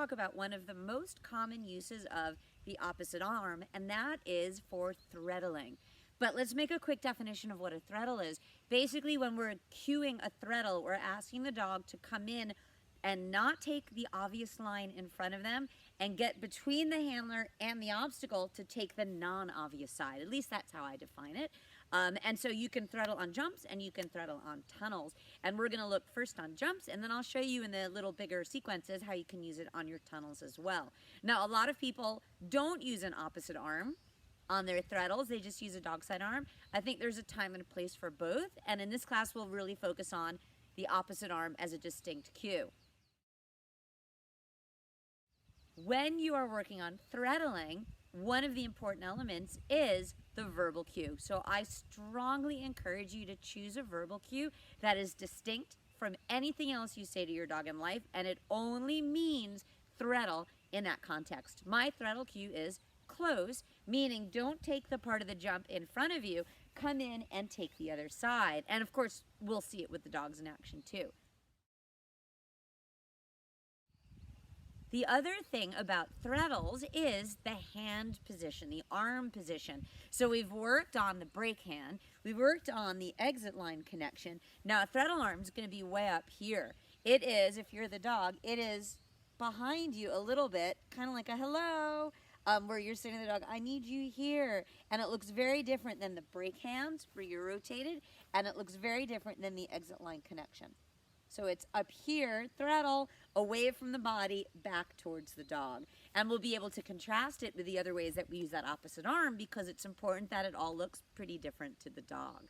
talk about one of the most common uses of the opposite arm, and that is for threadling. But let's make a quick definition of what a threadle is. Basically, when we're cueing a threadle, we're asking the dog to come in and not take the obvious line in front of them and get between the handler and the obstacle to take the non-obvious side. At least that's how I define it. And so you can threadle on jumps and you can threadle on tunnels. And we're gonna look first on jumps, and then I'll show you in the little bigger sequences how you can use it on your tunnels as well. Now, a lot of people don't use an opposite arm on their threadles, they just use a dog side arm. I think there's a time and a place for both, and in this class we'll really focus on the opposite arm as a distinct cue. When you are working on threadling, one of the important elements is the verbal cue. So I strongly encourage you to choose a verbal cue that is distinct from anything else you say to your dog in life, and it only means threadle in that context. My threadle cue is close, meaning don't take the part of the jump in front of you, come in and take the other side. And of course, we'll see it with the dogs in action too. The other thing about threadles is the hand position, the arm position. So we've worked on the break hand, we've worked on the exit line connection. Now a threadle arm is going to be way up here. It is, if you're the dog, it is behind you a little bit, kind of like a hello, where you're saying to the dog, I need you here. And it looks very different than the break hands where you're rotated, and it looks very different than the exit line connection. So it's up here, threadle, away from the body, back towards the dog. And we'll be able to contrast it with the other ways that we use that opposite arm, because it's important that it all looks pretty different to the dog.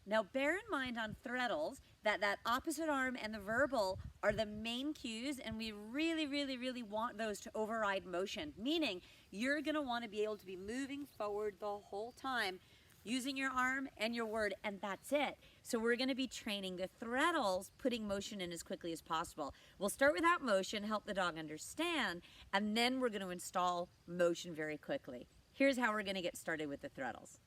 Now bear in mind on threadles that that opposite arm and the verbal are the main cues, and we really, really, really want those to override motion, meaning you're gonna wanna be able to be moving forward the whole time using your arm and your word, and that's it. So we're gonna be training the threadles, putting motion in as quickly as possible. We'll start without motion, help the dog understand, and then we're gonna install motion very quickly. Here's how we're gonna get started with the threadles.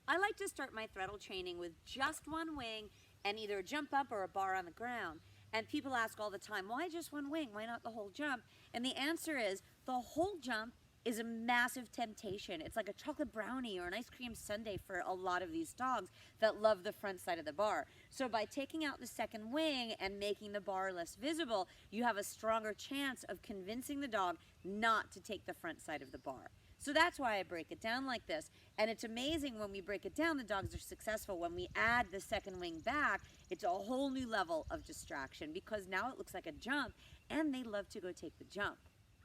I like to start my threadle training with just one wing and either a jump up or a bar on the ground. And people ask all the time, why just one wing? Why not the whole jump? And the answer is the whole jump is a massive temptation. It's like a chocolate brownie or an ice cream sundae for a lot of these dogs that love the front side of the bar. So by taking out the second wing and making the bar less visible, you have a stronger chance of convincing the dog not to take the front side of the bar. So that's why I break it down like this. And it's amazing when we break it down, the dogs are successful. When we add the second wing back, it's a whole new level of distraction, because now it looks like a jump and they love to go take the jump.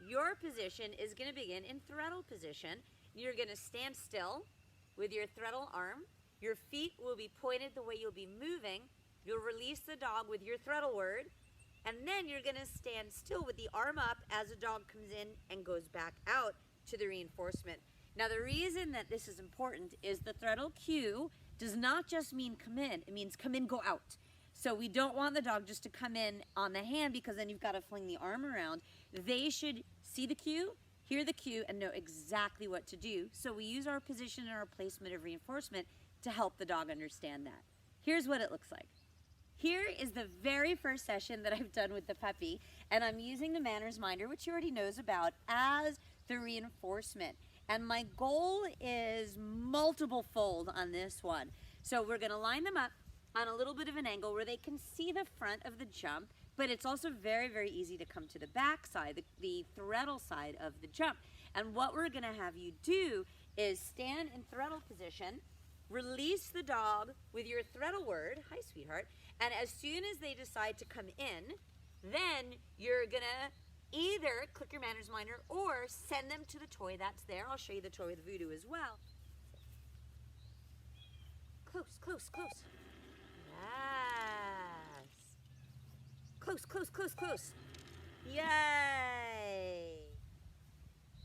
Your position is going to begin in threadle position. You're going to stand still with your threadle arm. Your feet will be pointed the way you'll be moving. You'll release the dog with your threadle word, and then you're going to stand still with the arm up as the dog comes in and goes back out to the reinforcement. Now the reason that this is important is the threadle cue does not just mean come in, it means come in, go out. So we don't want the dog just to come in on the hand, because then you've got to fling the arm around. They should see the cue, hear the cue, and know exactly what to do. So we use our position and our placement of reinforcement to help the dog understand that. Here's what it looks like. Here is the very first session that I've done with the puppy, and I'm using the manners minder, which he already knows about, as the reinforcement. And my goal is multiple fold on this one. So we're gonna line them up on a little bit of an angle where they can see the front of the jump, but it's also very, very easy to come to the back side, the threadle side of the jump. And what we're gonna have you do is stand in threadle position, release the dog with your threadle word, hi sweetheart, and as soon as they decide to come in, then you're gonna either click your manners minder or send them to the toy that's there. I'll show you the toy with voodoo as well. Close, close, close. Yes. Close, close, close, close. Yay.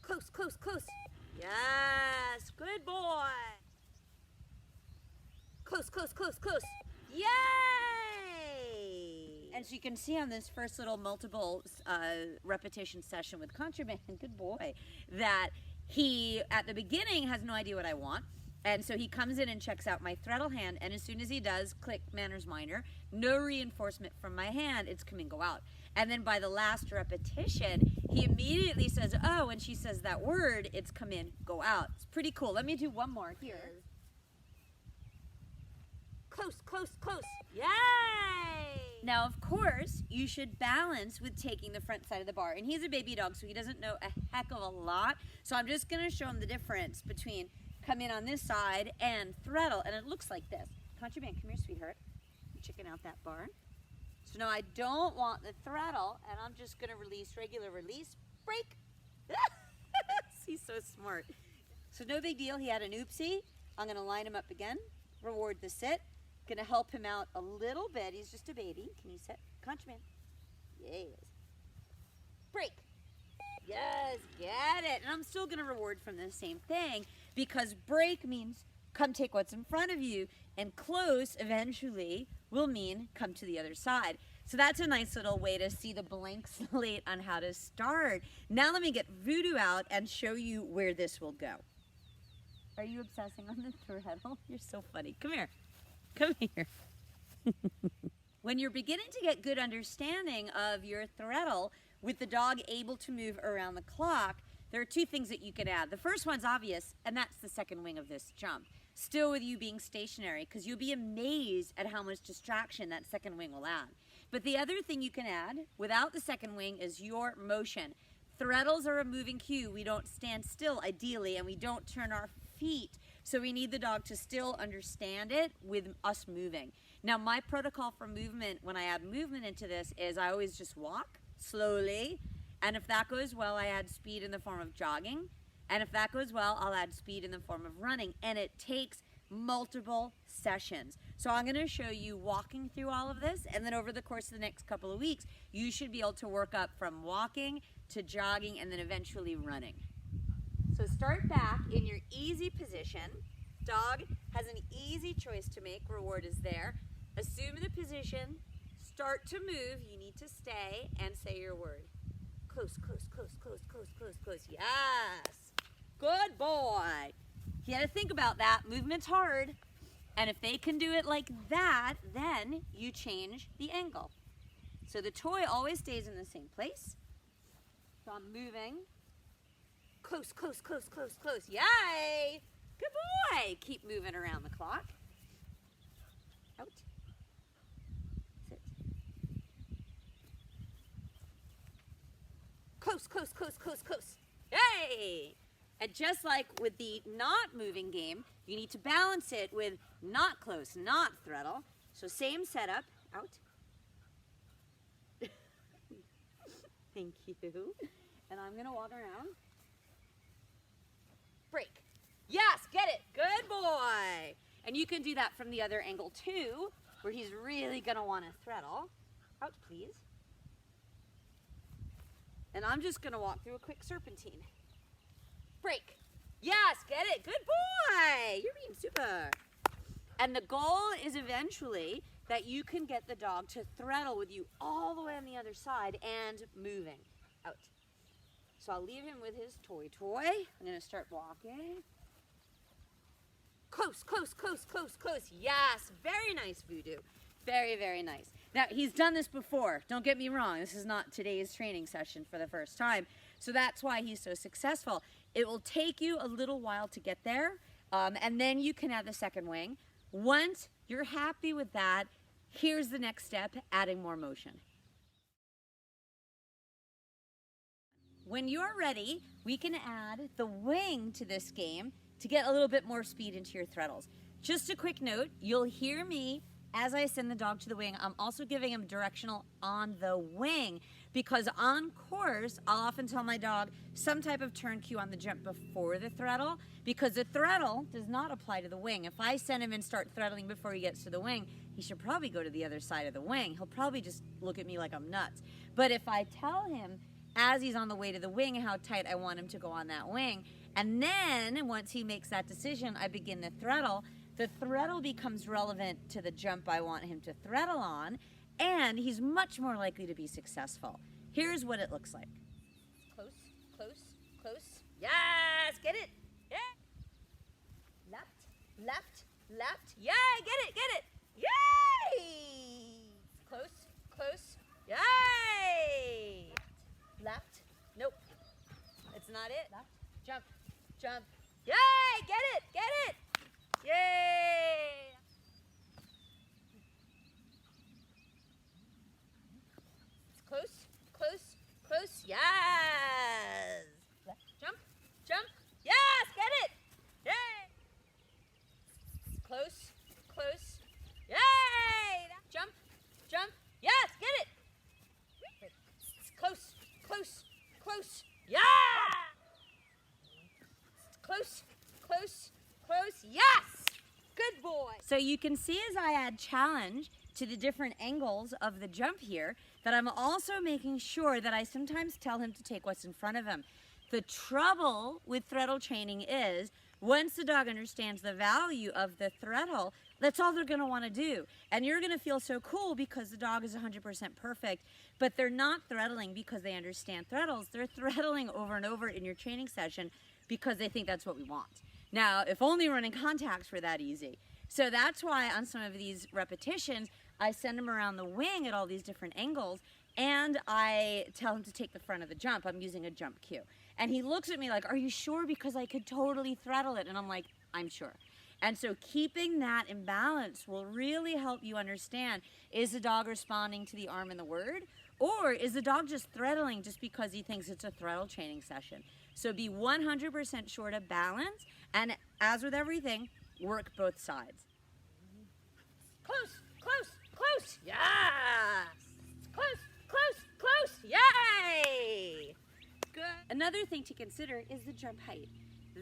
Close, close, close. Yes, good boy. Close, close, close, close. Yay! And so you can see on this first little multiple repetition session with Contraband, good boy, that he, at the beginning, has no idea what I want. And so he comes in and checks out my Threadle hand, and as soon as he does, click manners minor, no reinforcement from my hand, it's come in, go out. And then by the last repetition, he immediately says, oh, when she says that word, it's come in, go out. It's pretty cool. Let me do one more here. Close, close, close. Yay! Now, of course, you should balance with taking the front side of the bar. And he's a baby dog, so he doesn't know a heck of a lot. So I'm just going to show him the difference between come in on this side and Threadle. And it looks like this. Contraband, come here, sweetheart. I'm checking out that bar. So now I don't want the Threadle, and I'm just going to release, regular release, break. He's so smart. So no big deal. He had an oopsie. I'm going to line him up again. Reward the sit. Going to help him out a little bit. He's just a baby. Can you sit? Contraband. Yes. Break. Yes, get it. And I'm still going to reward from the same thing, because break means come take what's in front of you, and close eventually will mean come to the other side. So that's a nice little way to see the blank slate on how to start. Now let me get Voodoo out and show you where this will go. Are you obsessing on the Threadle? You're so funny. Come here. Come here. When you're beginning to get good understanding of your Threadle with the dog able to move around the clock, there are two things that you can add. The first one's obvious, and that's the second wing of this jump. Still with you being stationary, because you'll be amazed at how much distraction that second wing will add. But the other thing you can add without the second wing is your motion. Threadles are a moving cue. We don't stand still ideally, and we don't turn our feet. So we need the dog to still understand it with us moving. Now my protocol for movement, when I add movement into this, is I always just walk slowly. And if that goes well, I add speed in the form of jogging. And if that goes well, I'll add speed in the form of running. And it takes multiple sessions. So I'm going to show you walking through all of this. And then over the course of the next couple of weeks, you should be able to work up from walking to jogging and then eventually running. So start back in your easy position. Dog has an easy choice to make. Reward is there. Assume the position. Start to move. You need to stay and say your word. Close, close, close, close, close, close, close. Yes. Good boy. You got to think about that. Movement's hard. And if they can do it like that, then you change the angle. So the toy always stays in the same place. So I'm moving. Close, close, close, close, close. Yay! Good boy! Keep moving around the clock. Out. Sit. Close, close, close, close, close. Yay! And just like with the not moving game, you need to balance it with not close, not Threadle. So same setup. Out. Thank you. And I'm going to walk around. Break. Yes, get it. Good boy. And you can do that from the other angle too, where he's really going to want to Threadle. Out, please. And I'm just going to walk through a quick serpentine. Break. Yes, get it. Good boy. You're being super. And the goal is eventually that you can get the dog to Threadle with you all the way on the other side and moving. Out. So I'll leave him with his toy. I'm going to start walking. Close, close, close, close, close. Yes, very nice, Voodoo. Very, very nice. Now, he's done this before. Don't get me wrong. This is not today's training session for the first time. So that's why he's so successful. It will take you a little while to get there, and then you can add the second wing. Once you're happy with that, here's the next step, adding more motion. When you're ready, we can add the wing to this game to get a little bit more speed into your Threadles. Just a quick note, you'll hear me as I send the dog to the wing. I'm also giving him directional on the wing, because on course, I'll often tell my dog some type of turn cue on the jump before the Threadle, because the Threadle does not apply to the wing. If I send him and start threadling before he gets to the wing, he should probably go to the other side of the wing. He'll probably just look at me like I'm nuts. But if I tell him as he's on the way to the wing how tight I want him to go on that wing, and then once he makes that decision, I begin the Threadle becomes relevant to the jump I want him to Threadle on, and he's much more likely to be successful. Here's what it looks like. Close, close, close. Yes, get it. Yeah. Left. left, left. Yay, get it. Yay! Close, close. Yay! Left. Nope. It's not it. Left. Jump, jump. Yay! Get it. Yay! Close, close, close. Yes! Left. Jump, jump. Yes! Get it! Yay! Close, close. Yay! Jump, jump. Yes! Get it! Close, close, close. Yeah! Close, close, close. Yes! Good boy. So you can see as I add challenge to the different angles of the jump here, that I'm also making sure that I sometimes tell him to take what's in front of him. The trouble with Threadle training is, once the dog understands the value of the Threadle, that's all they're going to want to do. And you're going to feel so cool because the dog is 100% perfect, but they're not threadling because they understand Threadles. They're threadling over and over in your training session because they think that's what we want. Now, if only running contacts were that easy. So that's why on some of these repetitions, I send him around the wing at all these different angles, and I tell him to take the front of the jump. I'm using a jump cue. And he looks at me like, are you sure? Because I could totally Threadle it. And I'm like, I'm sure. And so keeping that in balance will really help you understand, is the dog responding to the arm and the word? Or is the dog just Threadling just because he thinks it's a Threadle training session? So be 100% sure to balance, and as with everything, work both sides. Close, close, close. Yes. Close, close, close. Yay. Good. Another thing to consider is the jump height.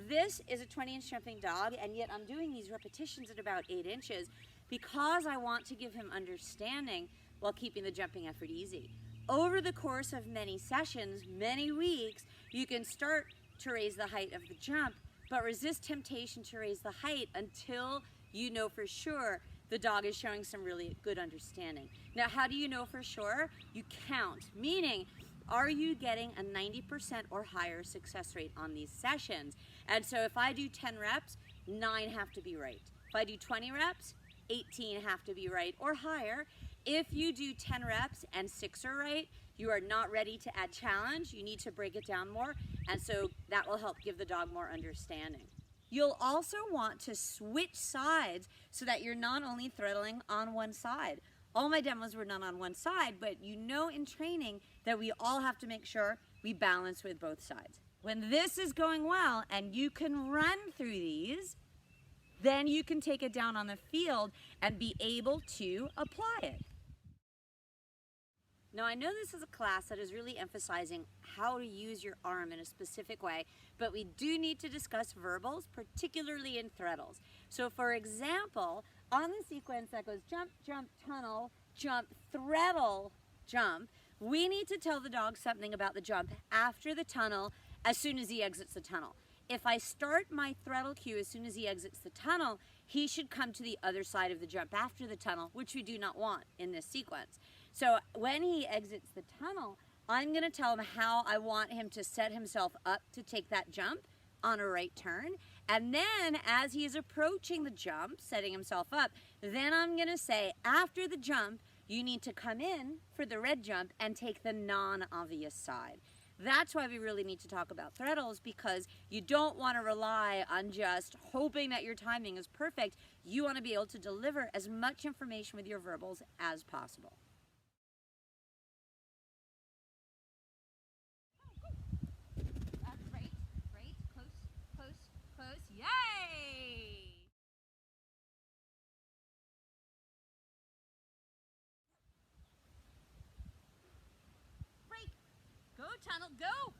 This is a 20-inch jumping dog, and yet I'm doing these repetitions at about 8 inches because I want to give him understanding while keeping the jumping effort easy. Over the course of many sessions, many weeks, you can start to raise the height of the jump, but resist temptation to raise the height until you know for sure the dog is showing some really good understanding. Now, how do you know for sure? You count, meaning, are you getting a 90% or higher success rate on these sessions? And so if I do 10 reps, 9 have to be right. If I do 20 reps, 18 have to be right or higher. If you do 10 reps and 6 are right, you are not ready to add challenge. You need to break it down more, and so that will help give the dog more understanding. You'll also want to switch sides so that you're not only threadling on one side. All my demos were done on one side, but you know in training that we all have to make sure we balance with both sides. When this is going well and you can run through these, then you can take it down on the field and be able to apply it. Now, I know this is a class that is really emphasizing how to use your arm in a specific way, but we do need to discuss verbals, particularly in Threadles. So for example, on the sequence that goes jump, jump, tunnel, jump, Threadle, jump, we need to tell the dog something about the jump after the tunnel as soon as he exits the tunnel. If I start my Threadle cue as soon as he exits the tunnel, he should come to the other side of the jump after the tunnel, which we do not want in this sequence. So when he exits the tunnel, I'm going to tell him how I want him to set himself up to take that jump on a right turn. And then as he is approaching the jump, setting himself up, then I'm going to say, after the jump, you need to come in for the red jump and take the non-obvious side. That's why we really need to talk about Threadles, because you don't want to rely on just hoping that your timing is perfect. You want to be able to deliver as much information with your verbals as possible. Yay! Break. Go, tunnel, go!